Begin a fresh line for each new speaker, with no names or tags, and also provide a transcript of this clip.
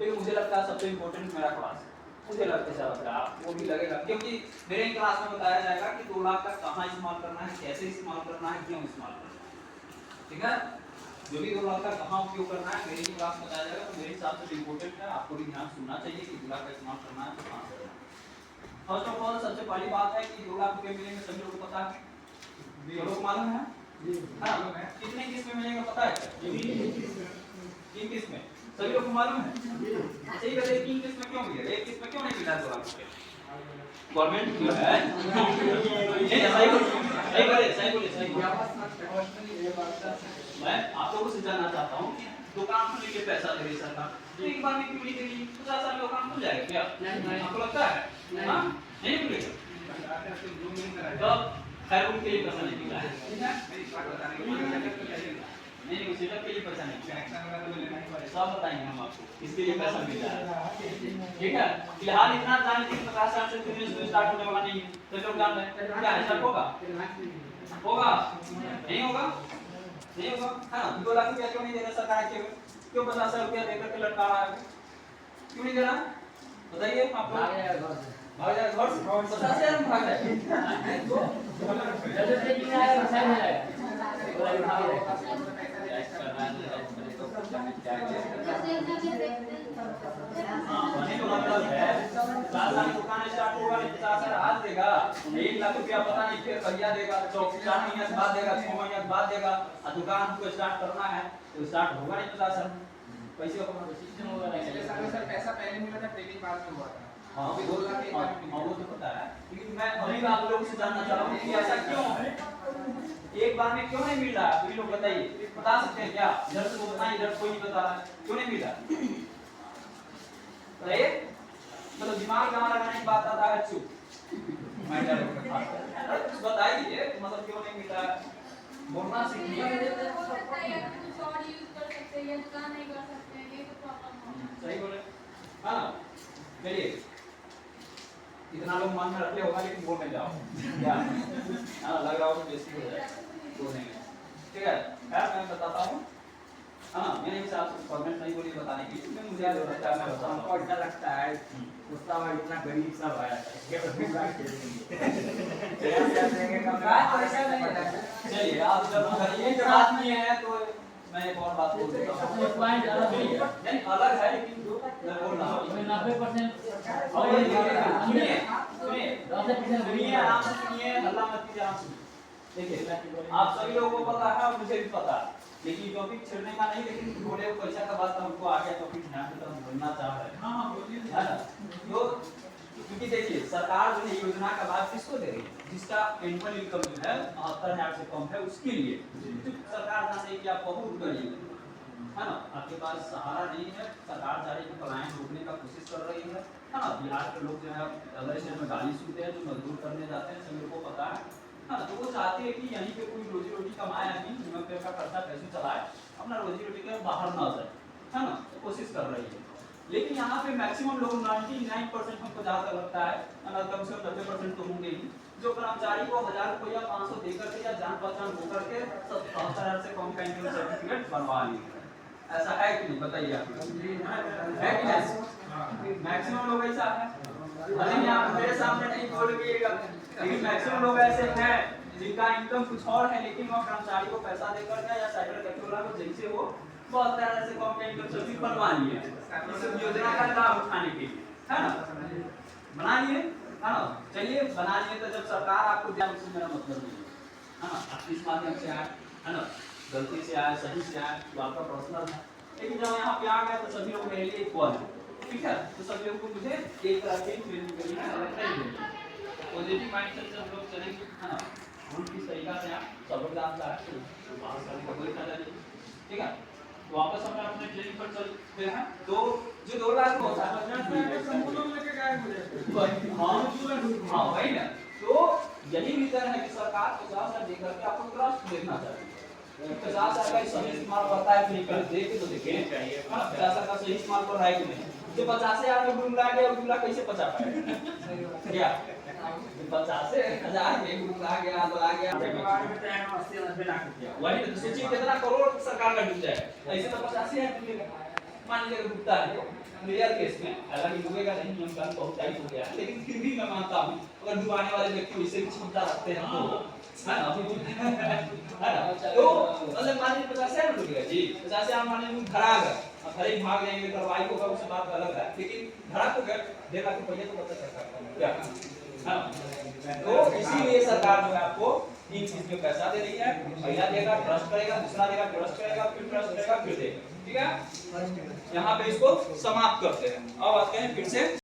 लेकिन मुझे लगता है सबसे इम्पोर्टेंट मेरा क्लास है, मुझे लगता है आपको भी लगेगा, क्योंकि मेरे क्लास में बताया जाएगा कि 2 लाख का कहाँ इस्तेमाल करना है, कैसे इस्तेमाल करना है, क्यों इस्तेमाल करना है। ठीक है, जो भी 2 लाख का कहाँ उपयोग करना है मेरे ही क्लास में बताया जाएगा। तो मेरे हिसाब से इम्पोर्टेंट है, आपको भी ध्यान सुनना चाहिए कि 2 लाख का इस्तेमाल करना है तो कहाँ करना है। फर्स्ट ऑफ ऑल सबसे पहली बात है कि 2 लाख रुपए मिलेंगे, सभी लोगों को पता है, सब लोग मालूम है? मालूम है। कितने किस्त में मिलेंगे पता है? 3 किस्त में, सभी लोग को मालूम है? सही बताइए, 3 किस्त में क्यों मिलेगा, एक किस्त में क्यों नहीं मिला 2 लाख रुपए? गवर्नमेंट जो है सही बोले। मैं आप लोगों से जानना चाहता हूँ कि दुकान खुलने के पैसा दे रही सरकार, तो एक बार में क्यों नहीं देगी? 50 साल में दुकान खुल जाएगा क्या? आपको लगता है? नहीं खुलेगा। तो खैर उनके लिए पैसा नहीं मिला है, नहीं सेटअप के लिए पैसा नहीं, सब बताएंगे हम आपको, इसके लिए पैसा मिल रहा है। ठीक है, फिलहाल इतना जान लीजिए 50 साल से बिजनेस स्टार्ट होने वाला नहीं है, तो लोग जान रहे हैं क्या ऐसा होगा? नहीं होगा, नहीं होगा, है ना? 2 लाख रुपया क्यों नहीं दे रहा सरकार के, क्यों 50,000 रुपया देकर के लटका रहा है, क्यों नहीं दे रहा? बताइए आप लोग। भाग जाए घर से, 50,000 में भाग जाए तो दुकान स्टार्ट होगा 50,000 आज देगा, 1 लाख रुपया पता नहीं फिर भैया देगा, 4 महीने बाद देगा, 6 महीने बाद देगा, और दुकान हमको स्टार्ट करना है तो स्टार्ट होगा नहीं 50,000 पैसे का सिस्टम होगा नहीं।
सर पैसा पहले मिला था, ट्रेनिंग बाद में हुआ था।
हाँ अभी 2 लाख एक बार में वो तो पता है, लेकिन मैं अभी आप लोगों से जानना चाह रहा हूँ कि ऐसा क्यों है, एक बार में क्यों नहीं मिल रहा है? लोग बताइए, बता सकते हैं क्या? इधर से वो बताइए, इधर कोई नहीं बता रहा है, क्यों नहीं मिल रहा? बताइए, मतलब दिमाग कहाँ लगाने की बात आता है चुप मैटर कुछ बताइए, मतलब क्यों नहीं मिल रहा है? बोलना सीखिए। सही बोले, हाँ चलिए, इतना लोग मन में रखे होगा लेकिन बोल नहीं जाओ क्या? हाँ लग रहा हो तो बेइज्जती हो जाए, बोलेंगे। ठीक है, मैं बताता हूँ, हाँ मेरे हिसाब से फॉर्मेट नहीं बोली बताने की, क्योंकि मुझे लगता है मैं बताऊँ
हमको ऐसा लगता है उसका भाई इतना गरीब सब आया
चलिए आप जब ये जो बात नहीं है तो मैं एक और बात बोल देता हूँ, नहीं अलग है लेकिन जो मैं बोल रहा हूँ 90% सुनिए सुनिए आराम से सुनिए, हल्ला मत कीजिए, आराम से देखिए। आप सभी लोगों को पता है और मुझे भी पता है, लेकिन टॉपिक छेड़ने का नहीं, लेकिन थोड़े पैसा का बात हमको आ गया टॉपिक ध्यान की तरफ बोलना चाह रहे हैं। हाँ बोलिए, है ना? तो क्योंकि देखिए सरकार जो है योजना का लाभ किसको दे रही है? जिसका एनुअल इनकम जो है 72,000 से कम है उसके लिए सरकार जान रही है कि आप बहुत गरीब है ना, आपके पास सहारा नहीं है, सरकार चाह रही है पलायन रोकने का कोशिश कर रही है ना? बिहार के लोग जो है अदर स्टेट में गाड़ी सुनते हैं, जो मजदूर करने जाते हैं, सभी लोग को पता है हाँ, तो वो चाहते हैं कि यहीं पे कोई रोजी रोटी कमाए, आदमी जीवन पे का खर्चा कैसे चलाए, अपना रोजी रोटी के बाहर ना जाए, है ना? तो कोशिश कर रही है, लेकिन यहाँ पे मैक्सिमम लोग 99% हमको जहाँ तक लगता है, कम से कम 90% तो होंगे ही, जो कर्मचारी को 1,000 रुपया 500 देकर के या जान पहचान होकर के 77,000 से कम का इनकम सर्टिफिकेट बनवा लिए। ऐसा है कि नहीं बताइए आप, है कि नहीं? मैक्सिमम लोग ऐसा है, अरे आप मेरे सामने नहीं बोलेंगे, लेकिन मैक्सिमम लोग ऐसे हैं जिनका इनकम कुछ और है, लेकिन वो कर्मचारी को पैसा देकर के या साइबर कैफे वाला को जैसे हो बहुत तरह से कम का इनकम सर्टिफिकेट बनवा लिए इस योजना का लाभ उठाने के लिए, है ना? बना लिए, है ना? चलिए बना लिए, तो जब सरकार आपको दिया उससे मेरा मतलब नहीं है ना, आप किस माध्यम से आए, है ना? गलती से आए, सही से आए, तो आपका पर्सनल है, लेकिन जब यहाँ पे आ गए तो सभी लोग मेरे लिए इक्वल है, ठीक है? तो सभी लोगों को मुझे एक तरह से ट्रेनिंग करनी है, अलग नहीं पॉजिटिव माइंडसेट से हम लोग चलेंगे, है ना? हम किस तरीका से आप सब लोग जानता है बात करने का कोई फायदा नहीं, ठीक है? तो वापस हम अपने ट्रेनिंग पर चलते हैं। तो जो 2 लाख होता है संपूर्ण लेके गायब हो जाते हैं, हाँ वही ना, तो यही रीजन है कि सरकार 50,000 देकर के आपको ट्रस्ट देखना चाहिए, 50,000 का सही इस्तेमाल करता है कि नहीं करता, देख के तो देखें 50,000 का सही इस्तेमाल कर रहा है कि नहीं। जो 50,000 में गुमला गया, गुमला कैसे बचा पाएगा क्या? 50,000 में गुमला गया तो आ गया वही तो सोचिए कितना करोड़ सरकार का डूब जाएगा, ऐसे तो 85,000 डूबेगा, मान लीजिए डूबता है तो रेयर केस में, हालांकि डूबेगा नहीं, नियम कानून बहुत टाइट हो गया है, लेकिन फिर भी मैं मानता हूँ अगर डुबाने वाले व्यक्ति वैसे भी क्षमता रखते हैं तो है ना, है ना, तो मतलब मान लीजिए 50 में डूबेगा जी, 50 में मान लीजिए धरा गया, अब धरे ही भाग जाएंगे, कार्रवाई होगा, उस बात अलग है, लेकिन धरा को गए 1.5 लाख रुपये तो बता सरकार क्या, हाँ, तो इसीलिए सरकार जो है आपको 3 चीज में पैसा दे रही है, पहला देगा ट्रस्ट करेगा, दूसरा देगा ट्रस्ट करेगा, फिर ट्रस्ट करेगा, फिर देगा, ठीक है। यहाँ पे इसको समाप्त करते हैं। अब आते हैं फिर से